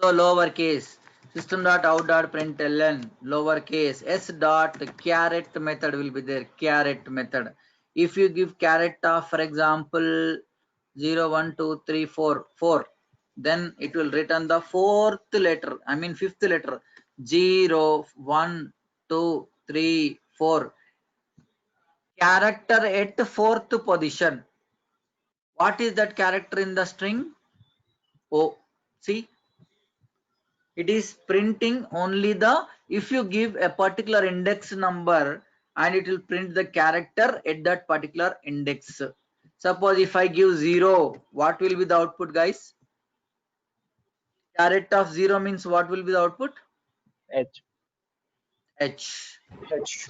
So lowercase system.out.println lowercase s dot caret method will be there. Caret method. If you give caret of, for example, 0, 1, 2, 3, 4, 4, then it will return the fourth letter. I mean fifth letter. 0, 1, 2, 3, 4. Character at fourth position. What is that character in the string? Oh, see. It is printing only the, if you give a particular index number and it will print the character at that particular index. Suppose if I give 0, what will be the output, guys? Caret of 0 means what will be the output? H. H. H.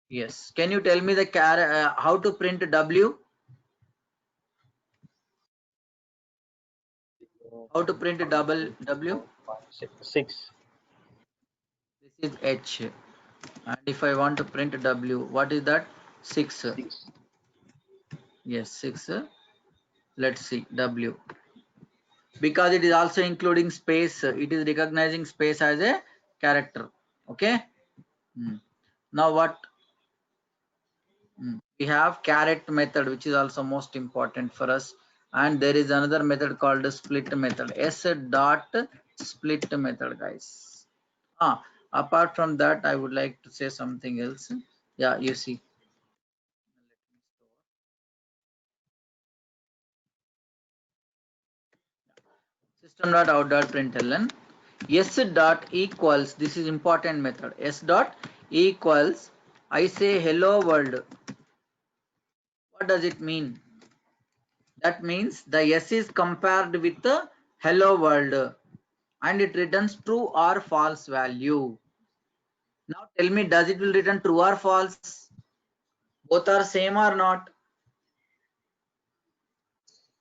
Yes. Can you tell me the how to print W? How to print W? 6. This is H. And if I want to print W, what is that? 6. 6. Yes, 6. Let's see, W. Because it is also including space, it is recognizing space as a character. Okay. Now what? We have caret method, which is also most important for us, and there is another method called split method. S dot split method, guys. Apart from that, I would like to say something else. Yeah, you see. System.out.println s dot equals, this is important method, s dot equals, I say hello world. What does it mean? That means the s is compared with the hello world and it returns true or false value. Now tell me, does it will return true or false? Both are same or not?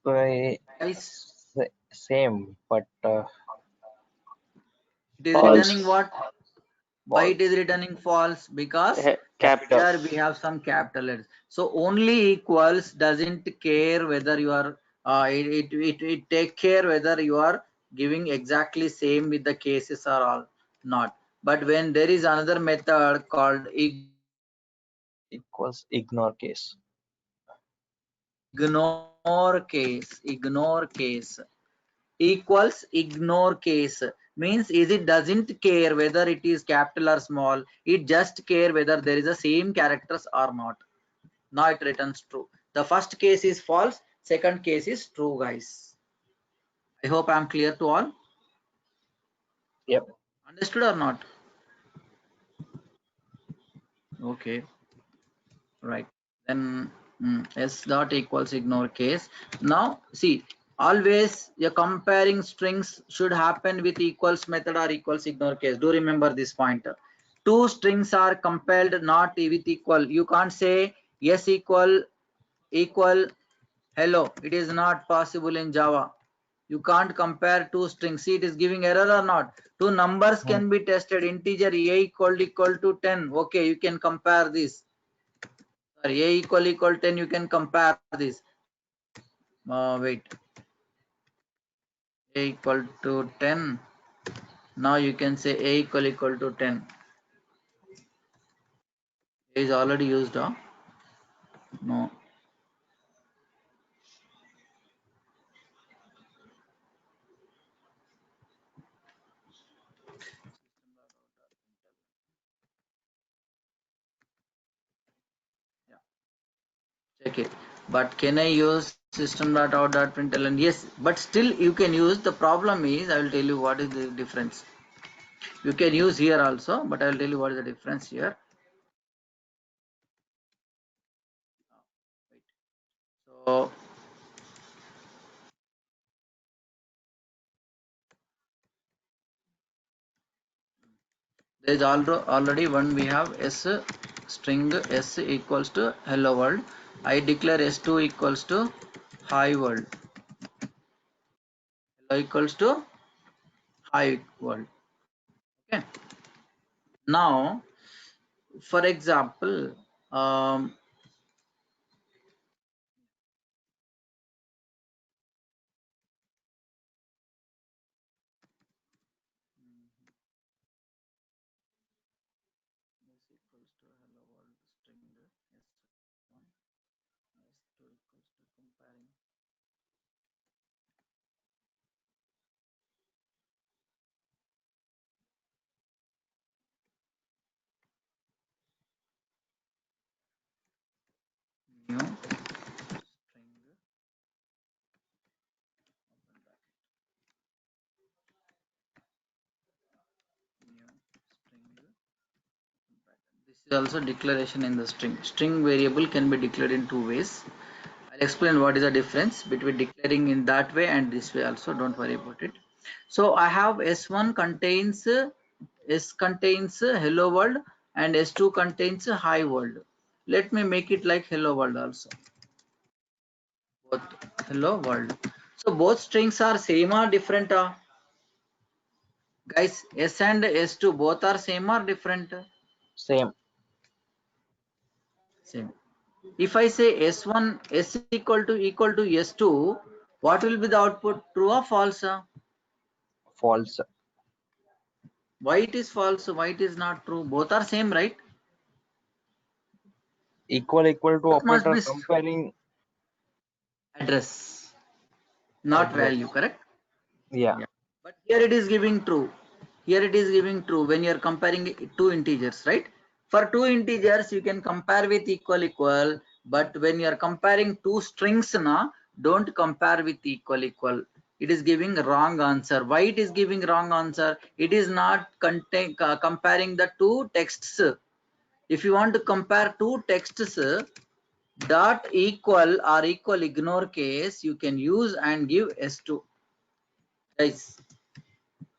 Guys, Same, but it is False. returning what? Why it is returning false? Because Capital. here we have some capital letters. So only equals doesn't care whether you are it take care whether you are giving exactly same with the cases or all not. But when there is another method called equals ignore case. ignore case equals ignore case means is it doesn't care whether it is capital or small, it just care whether there is the same characters or not. Now it returns true. The first case is false, second case is true, guys. I hope I am clear to all. Yep. Understood or not? Okay, right. Then s dot equals ignore case. Now see, Always a comparing strings should happen with equals method or equals ignore case. Do remember this point. Two strings are compelled not with equal. You can't say yes equal hello. It is not possible in Java. You can't compare two strings. See, it is giving error or not. Two numbers can be tested. Integer a equal to 10. Okay, you can compare this. Sorry, a equal 10. You can compare this. Wait. A equal to 10. Now you can say a equal to 10. A is already used, huh? No. Yeah, check it. But can I use system.out.println? Yes, but still you can use. The problem is, I will tell you what is the difference. You can use here also, but I will tell you what is the difference here. So there is already one, we have s string s equals to hello world. I declare s2 equals to hi world. Hello equals to hi world. Okay. Now, for example, s equals to hello world string s1 s2 equals to comparing new string open bracket new string open bracket. This is also declaration in the string. String variable can be declared in two ways. I'll explain what is the difference between declaring in that way and this way also. Don't worry about it. So I have s1 contains hello world and s2 contains hi world. Let me make it like hello world also. Both hello world. So both strings are same or different? Guys, s and s2 both are same or different? Same. Same. If I say s1 s equal to s2, what will be the output? True or false? False. Why it is false? Why it is not true? Both are same, right? Equal to Both must operator be comparing address, not address. value, correct? Yeah. Yeah. But here it is giving true. Here it is giving true when you are comparing two integers, right? For two integers, you can compare with equal, but when you are comparing two strings, don't compare with equal. It is giving wrong answer. Why it is giving wrong answer? It is not comparing the two texts. If you want to compare two texts, dot equal or equal ignore case, you can use and give s2. Guys,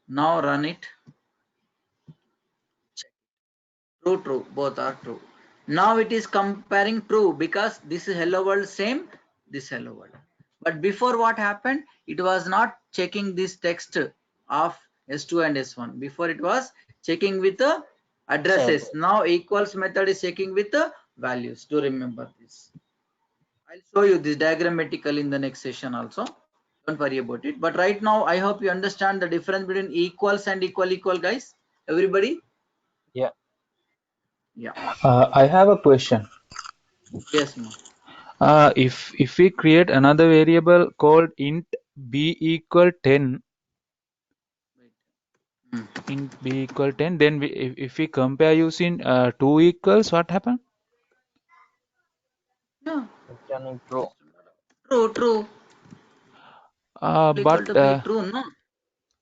now run it. True, both are true. Now it is comparing true because this is hello world same, this hello world. But before what happened? It was not checking this text of s2 and s1. Before it was checking with the addresses. Now equals method is checking with the values. Do remember this. I'll show you this diagrammatically in the next session also. Don't worry about it. But right now, I hope you understand the difference between equals and equal, guys. Everybody? Yeah. Yeah. I have a question. Yes, ma'am. If we create another variable called int b equal 10, int b equal 10, then if we compare using two equals, what happen? Yeah. Returning true. True. Equal But to be true, no?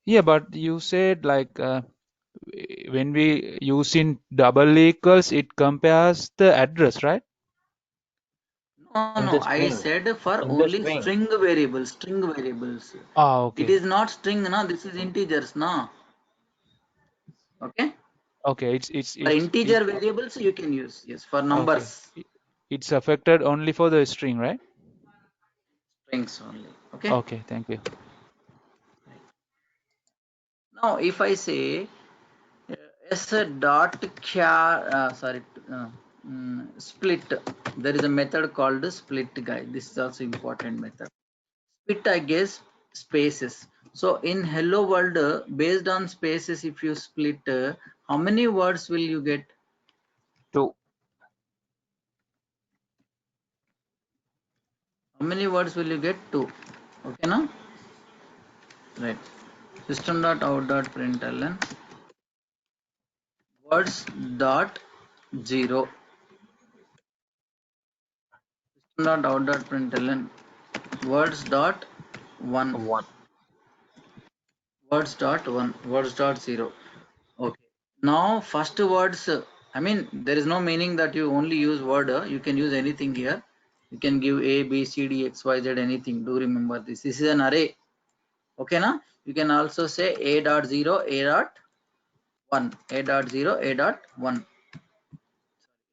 yeah, but you said like when we using double equals, it compares the address, right? In No, the I string. said for In the only string. string variables. Ah, It okay. is not string, na. This is integers, na. Okay. Okay, For integer variables, you can use. Yes, for okay. numbers, It's affected only for the string, right? strings only. Okay. Okay, thank you. Now, if I say s dot split, there is a method called split, guys. This is also important method. Split, I guess, spaces. So in hello world, based on spaces, if you split, how many words will you get? 2. How many words will you get? 2. Okay, now? Right. System.out.println words dot 0. System.out.println words dot 1. 1. Words dot 1. Words dot 0. Okay. Now first words, I mean, there is no meaning that you only use word. You can use anything here. You can give A, B, C, D, X, Y, Z, anything. Do remember this. This is an array. Okay, na? You can also say A dot 0, A dot 1, A dot 0, A dot 1,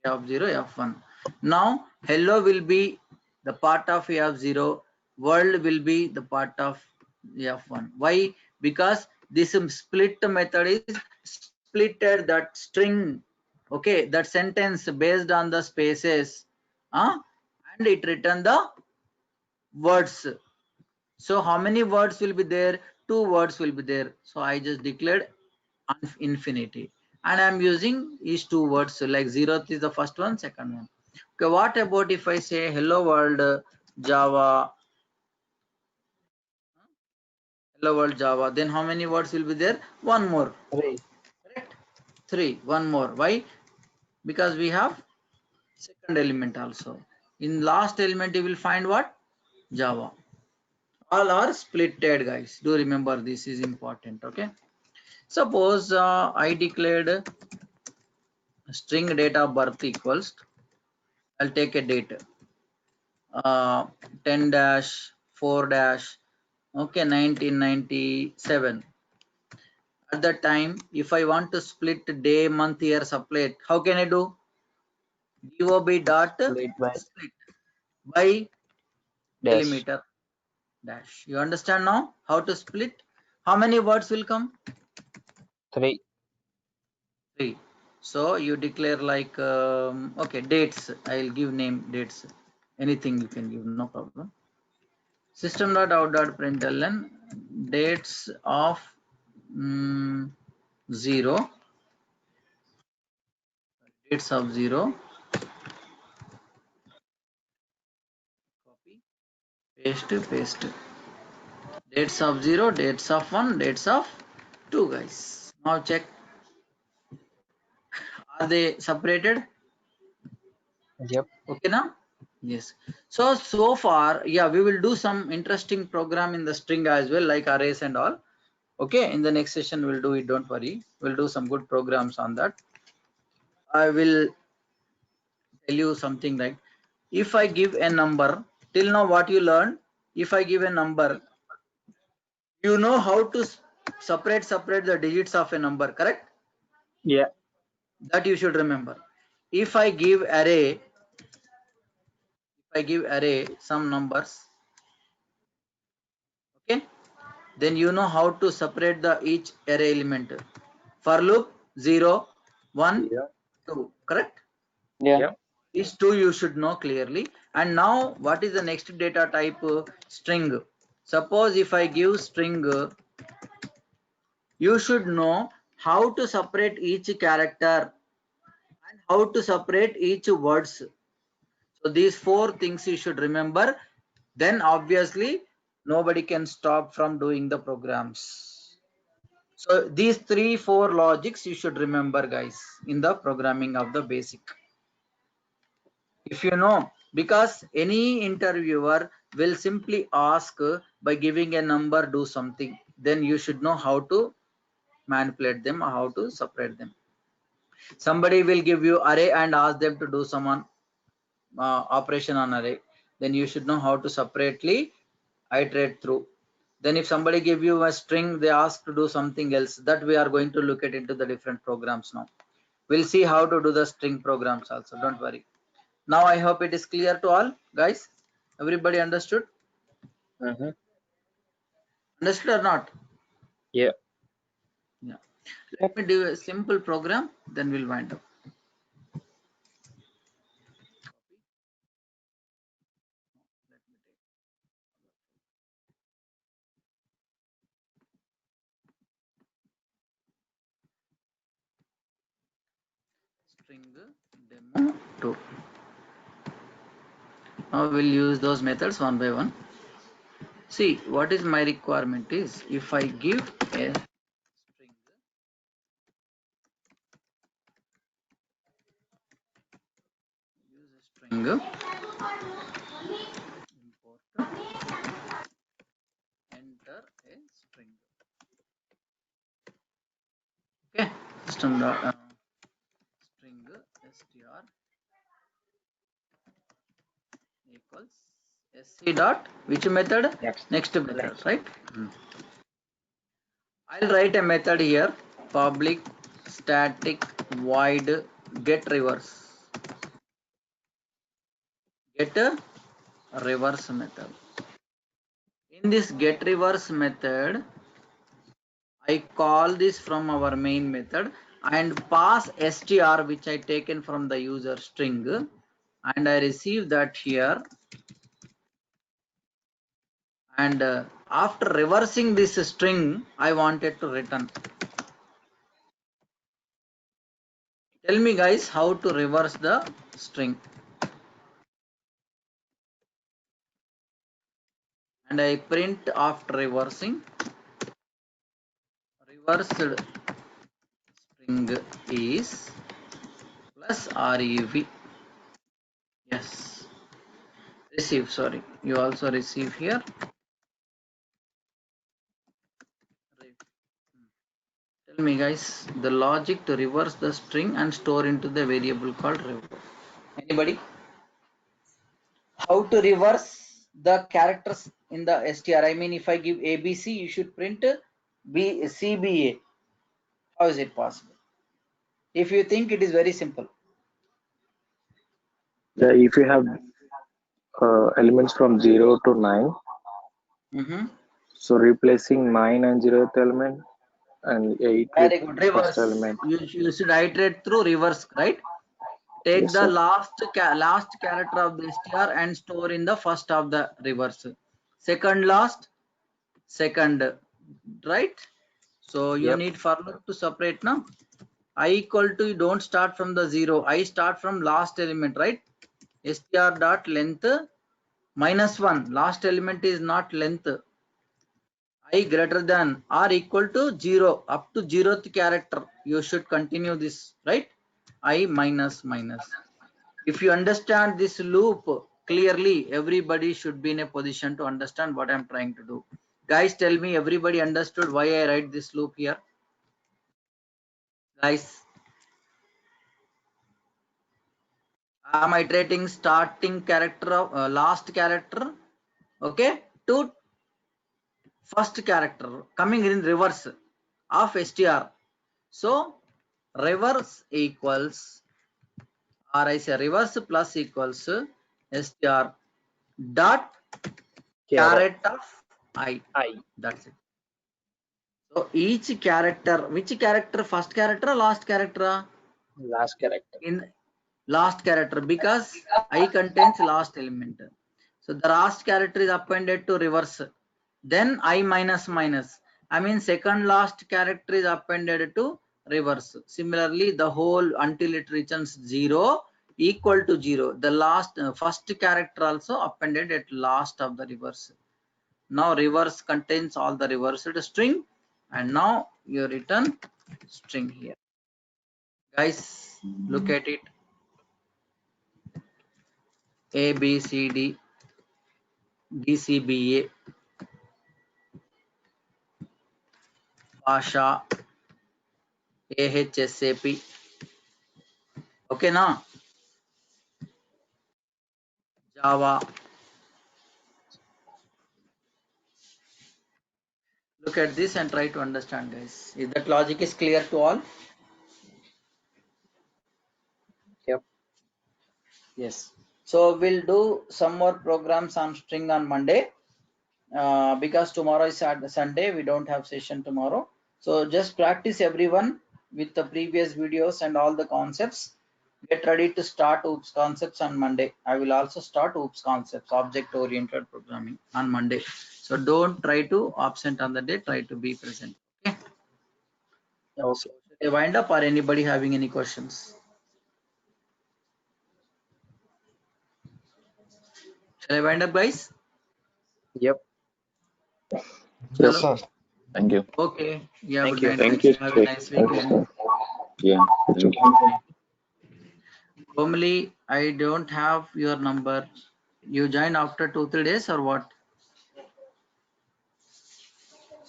A of 0, A of 1. Now, hello will be the part of A of 0, world will be the part of A of 1. Why? Because this split method is splitted that string, okay, that sentence based on the spaces, and it return the words. So how many words will be there? 2 words will be there. So I just declared infinity, and I'm using these 2 words. So like 0th is the first one, second one. Okay, what about if I say hello world Java, hello world Java, then how many words will be there? 1 more. 3. Correct? 3, 1 more. Why? Because we have second element also. In last element you will find what? Java. All are splitted, guys. Do remember this is important. Okay. Suppose I declared string date of birth equals, I'll take a date 10 dash 4 dash, okay, 1997. At that time, if I want to split day, month, year, supply, how can I do? DOB dot Split by split by dash. delimiter dash. You understand now how to split? How many words will come? 3. 3. So you declare like okay, dates. I'll give name dates. Anything you can give, no problem. System.out.println dates of 0, dates of 0, copy, paste, dates of 0, dates of 1, dates of 2, guys. Now check, are they separated? Yep. Okay, now? Yes. So far, yeah, we will do some interesting program in the string as well, like arrays and all. Okay, in the next session we'll do it, don't worry. We'll do some good programs on that. I will tell you something like, if I give a number, till now what you learned, if I give a number, you know how to separate the digits of a number, correct? Yeah. That you should remember. If I give array some numbers, okay, then you know how to separate the each array element. For loop 0, 1, Yeah. 2, correct? Yeah. Yep. These 2 you should know clearly. And now what is the next data type? String. Suppose if I give string, you should know how to separate each character and how to separate each words. So these 4 things you should remember. Then obviously nobody can stop from doing the programs. So these 3-4 logics you should remember, guys, in the programming of the basic. If you know, because any interviewer will simply ask by giving a number, do something, then you should know how to manipulate them or how to separate them. Somebody will give you array and ask them to do some operation on array. then you should know how to separately iterate through. Then if somebody give you a string, they ask to do something else, that we are going to look at into the different programs now. We'll see how to do the string programs also, don't worry. Now I hope it is clear to all guys. Everybody understood? Understood or not? Yeah. Yeah. Let me do a simple program, then we'll wind up. String demo 2. Now we'll use those methods one by one. See, what is my requirement is, if I give a string, use a string, import, enter a string. Okay, system string str equals sc dot which method? Next method, right? I'll write a method here, public static void get reverse. Get a reverse method. In this get reverse method, I call this from our main method and pass str which I taken from the user string, and I receive that here, and after reversing this string I wanted to return. Tell me guys how to reverse the string. And I print after reversing, reversed string is plus rev. Yes, receive, sorry, you also receive here. Tell me guys the logic to reverse the string and store into the variable called rev. Anybody? How to reverse the characters in the str? I mean, if I give ABC, you should print CBA. How is it possible? If you think it is very simple. Yeah, if you have elements from 0 to 9, so replacing 9 and 0th element and 8 with Very good. first Reverse. element. You should iterate through reverse, right? Take Yes, the sir. last character of the str and store in the first of the reverse. Second last, second, right? So you need for loop to separate now. I equal to, you don't start from the 0. I start from last element, right? Str dot length -1. Last element is not length. I greater than or equal to 0 up to 0th character. You should continue this, right? I minus minus. If you understand this loop clearly, everybody should be in a position to understand what I'm trying to do. Guys, tell me, everybody understood why I write this loop here? Guys, I'm iterating starting character of last character, okay, to first character, coming in reverse of str. So reverse equals, or I say reverse plus equals str dot caret of I. That's it. So each character, which character? First character or last character? Last character. In last character, because I contains last element. So the last character is appended to reverse. Then I minus minus. I mean second last character is appended to reverse. Similarly, the whole until it returns 0 equal to 0. The last first character also appended at last of the reverse. Now reverse contains all the reversed string, and now you return string here. Guys, look at it. A, B, C, D, D, C, B, A, Basha, AHSAP. Okay, now Java, look at this and try to understand, guys. If that logic is clear to all? Yep. Yes. So we'll do some more programs on string on Monday. Because tomorrow is Sunday, we don't have session tomorrow. So just practice everyone with the previous videos and all the concepts. Get ready to start OOPS concepts on Monday. I will also start OOPS concepts, object oriented programming, on Monday. So don't try to absent on the day, try to be present. Okay. So should I wind up, or anybody having any questions? Shall I wind up, guys? Yep. Yes, Hello? sir. Thank you. Okay. Yeah, Thank good you. night, Thank guys. you, Have a sir. nice Thank you, weekend. sir. Yeah, thank you. Normally, I don't have your number. You join after 2-3 days or what?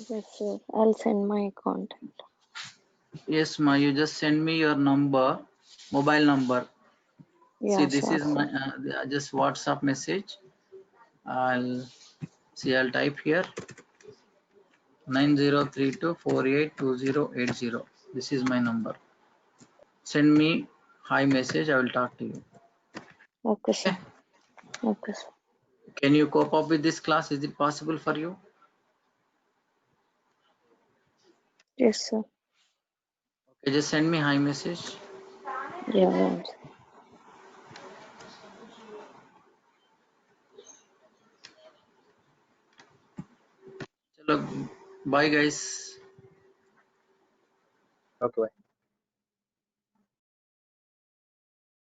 Yes, sir. I'll send my contact. Yes, ma. You just send me your number, mobile number. Yeah, See, this sure, is my sir. just WhatsApp message. I'll see. I'll type here 9032482080. This is my number. Send me hi message. I will talk to you. Okay, sir. Okay. Okay, sir. Can you cope up with this class? Is it possible for you? Yes, sir. Okay, just send me hi message. Yeah, once. Chalo, bye guys.